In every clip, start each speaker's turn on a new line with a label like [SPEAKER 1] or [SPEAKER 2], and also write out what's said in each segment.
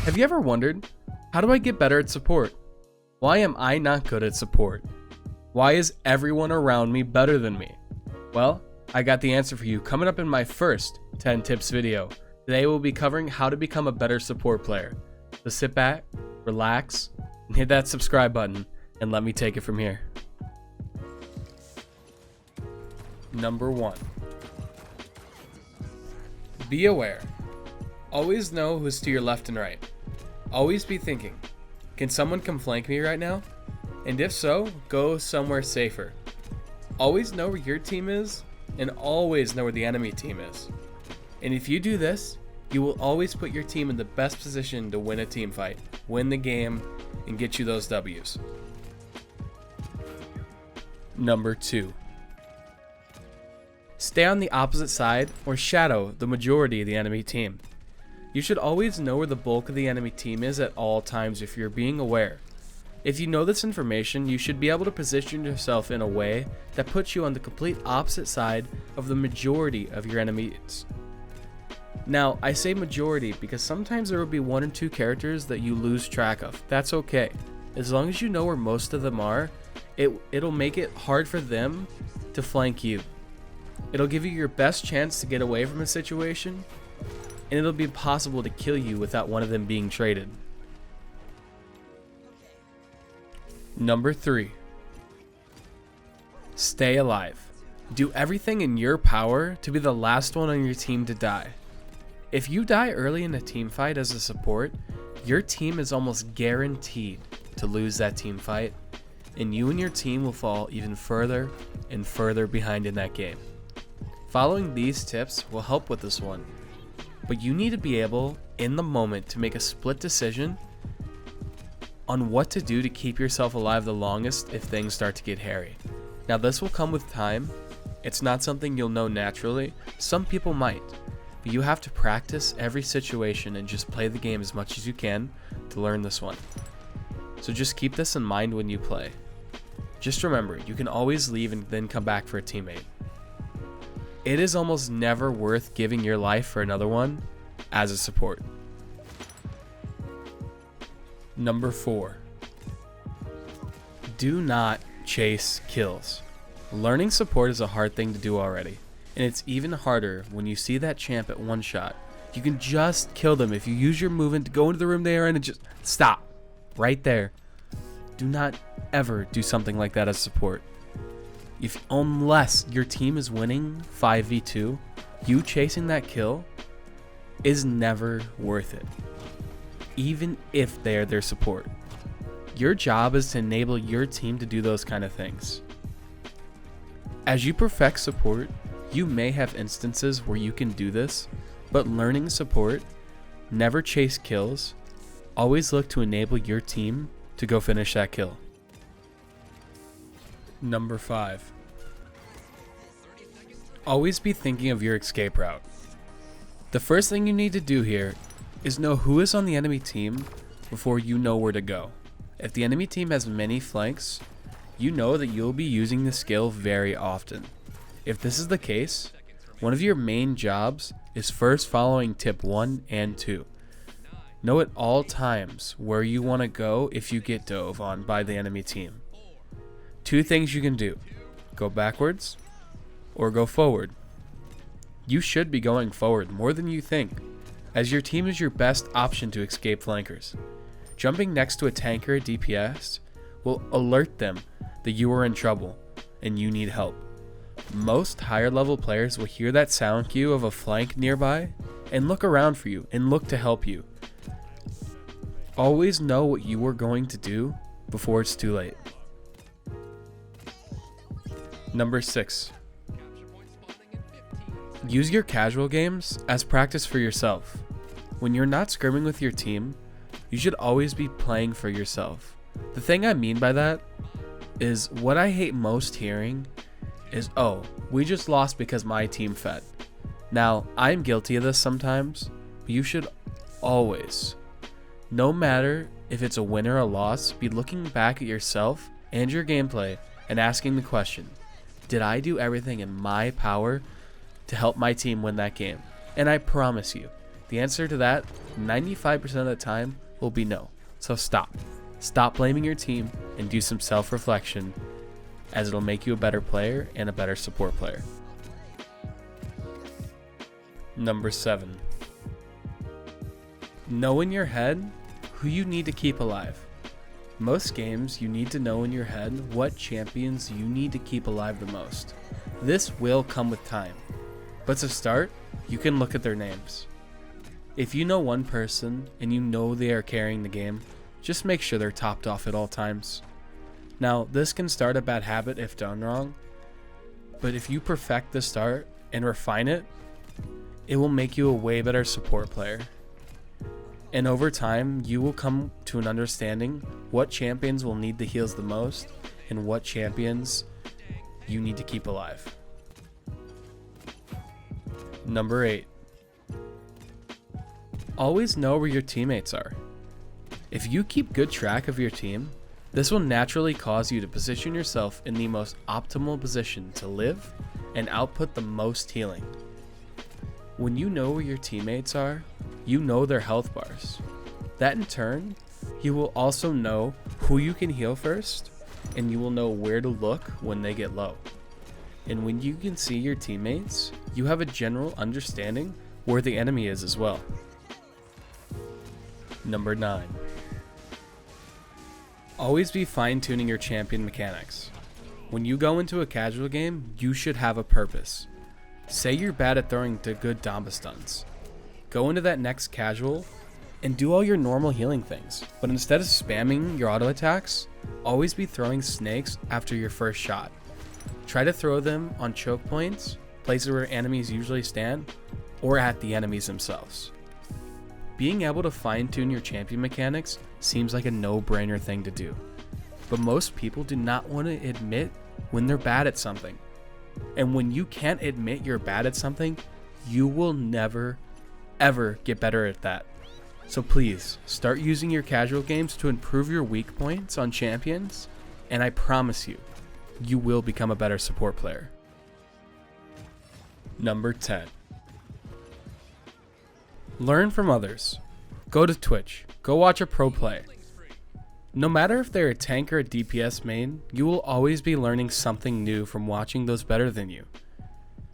[SPEAKER 1] Have you ever wondered, how do I get better at support? Why am I not good at support? Why is everyone around me better than me? Well, I got the answer for you coming up in my first 10 tips video. Today we'll be covering how to become a better support player. So sit back, relax, and hit that subscribe button, and let me take it from here. Number 1. Be aware. Always know who's to your left and right. Always be thinking, can someone come flank me right now? And if so, go somewhere safer. Always know where your team is, and always know where the enemy team is. And if you do this, you will always put your team in the best position to win a team fight, win the game, and get you those W's. Number 2. Stay on the opposite side or shadow the majority of the enemy team. You should always know where the bulk of the enemy team is at all times if you're being aware. If you know this information, you should be able to position yourself in a way that puts you on the complete opposite side of the majority of your enemies. Now, I say majority because sometimes there will be 1 or 2 characters that you lose track of. That's okay. As long as you know where most of them are, it'll make it hard for them to flank you. It'll give you your best chance to get away from a situation, and it'll be impossible to kill you without one of them being traded. Number 3. Stay alive. Do everything in your power to be the last one on your team to die. If you die early in a team fight as a support, your team is almost guaranteed to lose that team fight, and you and your team will fall even further and further behind in that game. Following these tips will help with this one, but you need to be able, in the moment, to make a split decision on what to do to keep yourself alive the longest if things start to get hairy. Now, this will come with time. It's not something you'll know naturally. Some people might, but you have to practice every situation and just play the game as much as you can to learn this one. So just keep this in mind when you play. Just remember, you can always leave and then come back for a teammate. It is almost never worth giving your life for another one as a support. Number 4. Do not chase kills. Learning support is a hard thing to do already, and it's even harder when you see that champ at one shot. You can just kill them if you use your movement to go into the room they are in and just stop right there. Do not ever do something like that as support. Unless your team is winning 5v2, you chasing that kill is never worth it, even if they are their support. Your job is to enable your team to do those kind of things. As you perfect support, you may have instances where you can do this, but learning support, never chase kills, always look to enable your team to go finish that kill. Number 5. Always be thinking of your escape route. The first thing you need to do here is know who is on the enemy team before you know where to go. If the enemy team has many flanks, you know that you'll be using the skill very often. If this is the case, one of your main jobs is first following tip 1 and 2. Know at all times where you want to go if you get dove on by the enemy team. 2 things you can do: go backwards or go forward. You should be going forward more than you think, as your team is your best option to escape flankers. Jumping next to a tanker at DPS will alert them that you are in trouble and you need help. Most higher level players will hear that sound cue of a flank nearby and look around for you and look to help you. Always know what you are going to do before it's too late. Number 6. Use your casual games as practice for yourself. When you're not scrimming with your team, you should always be playing for yourself. The thing I mean by that is, what I hate most hearing is, oh, we just lost because my team fed. Now, I'm guilty of this sometimes, but you should always, no matter if it's a win or a loss, be looking back at yourself and your gameplay and asking the question, did I do everything in my power to help my team win that game? And I promise you, The answer to that, 95% of the time, will be no. So stop. Stop blaming your team and do some self-reflection, as it'll make you a better player and a better support player. Number 7. Know in your head who you need to keep alive. Most games, you need to know in your head what champions you need to keep alive the most. This will come with time, but to start, you can look at their names. If you know one person and you know they are carrying the game, just make sure they're topped off at all times. Now, this can start a bad habit if done wrong, but if you perfect the start and refine it, it will make you a way better support player. And over time, you will come to an understanding what champions will need the heals the most and what champions you need to keep alive. Number 8. Always know where your teammates are. If you keep good track of your team, this will naturally cause you to position yourself in the most optimal position to live and output the most healing. When you know where your teammates are, you know their health bars. That in turn, you will also know who you can heal first, and you will know where to look when they get low. And when you can see your teammates, you have a general understanding where the enemy is as well. Number 9. Always be fine-tuning your champion mechanics. When you go into a casual game, you should have a purpose. Say you're bad at throwing the good Damba stuns. Go into that next casual and do all your normal healing things, but instead of spamming your auto attacks, always be throwing snakes after your first shot. Try to throw them on choke points, places where enemies usually stand, or at the enemies themselves. Being able to fine-tune your champion mechanics seems like a no-brainer thing to do, but most people do not want to admit when they're bad at something. And when you can't admit you're bad at something, you will never, ever get better at that. So please, start using your casual games to improve your weak points on champions, and I promise you, you will become a better support player. Number 10. Learn from others. Go to Twitch. Go watch a pro play. No matter if they're a tank or a DPS main, you will always be learning something new from watching those better than you.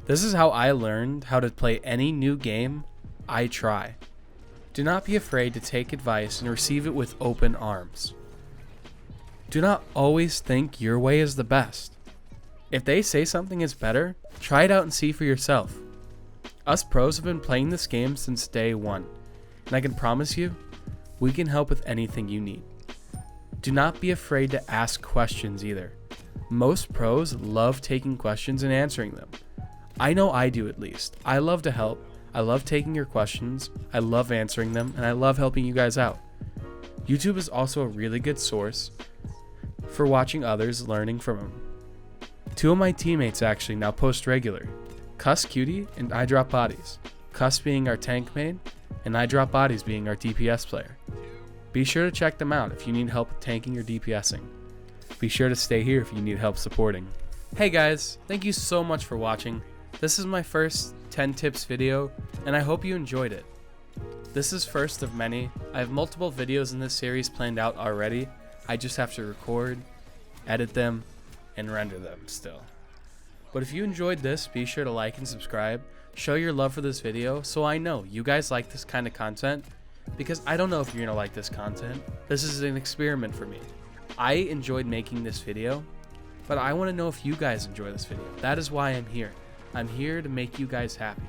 [SPEAKER 1] This is how I learned how to play any new game I try. Do not be afraid to take advice and receive it with open arms. Do not always think your way is the best. If they say something is better, try it out and see for yourself. Us pros have been playing this game since day one, and I can promise you, we can help with anything you need. Do not be afraid to ask questions either. Most pros love taking questions and answering them. I know I do at least. I love to help. I love taking your questions. I love answering them, and I love helping you guys out. YouTube is also a really good source for watching others, learning from them. 2 of my teammates actually now post regular. Cuss Cutie and iDropBodies. Cuss being our tank main, and iDropBodies being our DPS player. Be sure to check them out if you need help with tanking or DPSing. Be sure to stay here if you need help supporting. Hey guys, thank you so much for watching. This is my first 10 tips video, and I hope you enjoyed it. This is first of many. I have multiple videos in this series planned out already. I just have to record, edit them, and render them still. But if you enjoyed this, be sure to like and subscribe. Show your love for this video so I know you guys like this kind of content, because I don't know if you're going to like this content. This is an experiment for me. I enjoyed making this video, but I want to know if you guys enjoy this video. That is why I'm here. I'm here to make you guys happy.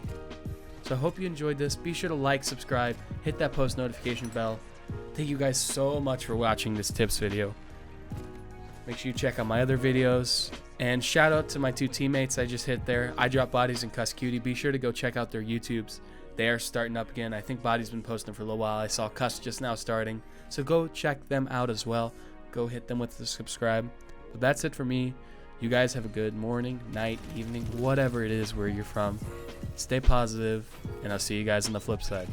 [SPEAKER 1] So I hope you enjoyed this. Be sure to like, subscribe, hit that post notification bell. Thank you guys so much for watching this tips video. Make sure you check out my other videos. And shout out to my 2 teammates I just hit there, iDropBodies and Cuss Cutie. Be sure to go check out their YouTubes. They are starting up again. I think Body's been posting for a little while. I saw Cuss just now starting. So go check them out as well. Go hit them with the subscribe. But that's it for me. You guys have a good morning, night, evening, whatever it is where you're from. Stay positive, and I'll see you guys on the flip side.